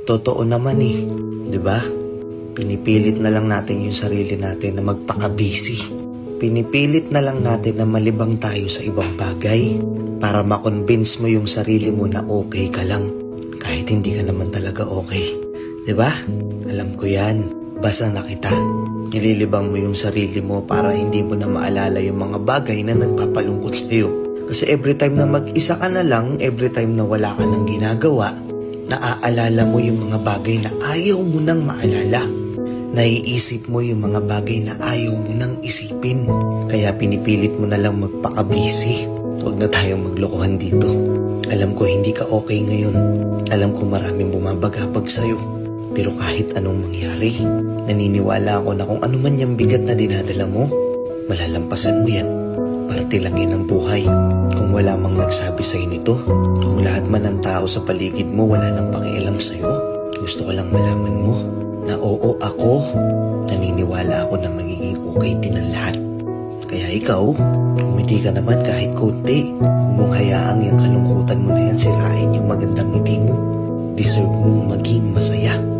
Totoo naman eh, di ba? Pinipilit na lang natin yung sarili natin na magpaka-busy. Pinipilit na lang natin na malibang tayo sa ibang bagay para makonvince mo yung sarili mo na okay ka lang kahit hindi ka naman talaga okay. Di ba? Alam ko yan. Basta na kita. Nililibang mo yung sarili mo para hindi mo na maalala yung mga bagay na nagpapalungkot sa'yo. Kasi every time na mag-isa ka na lang, every time na wala ka nang ginagawa, naaalala mo yung mga bagay na ayaw mo nang maalala. Naiisip mo yung mga bagay na ayaw mo nang isipin. Kaya pinipilit mo na lang magpaka-busy. Huwag na tayong maglokohan dito. Alam ko hindi ka okay ngayon. Alam ko maraming bumabagabag sa'yo. Pero kahit anong mangyari, naniniwala ako na kung ano man yung bigat na dinadala mo, malalampasan mo yan. Parte lang yan ang buhay. Kung wala mang nagsabi sa'yo nito, kung lahat man ng tao sa paligid mo wala nang pakialam sa'yo, gusto ko lang malaman mo na oo ako, naniniwala ako na magiging okay din ang lahat. Kaya ikaw, umiti ka naman kahit konti. Huwag mong hayaang yung kalungkutan mo na yan sirain yung magandang ngiti mo. Deserve mong maging masaya.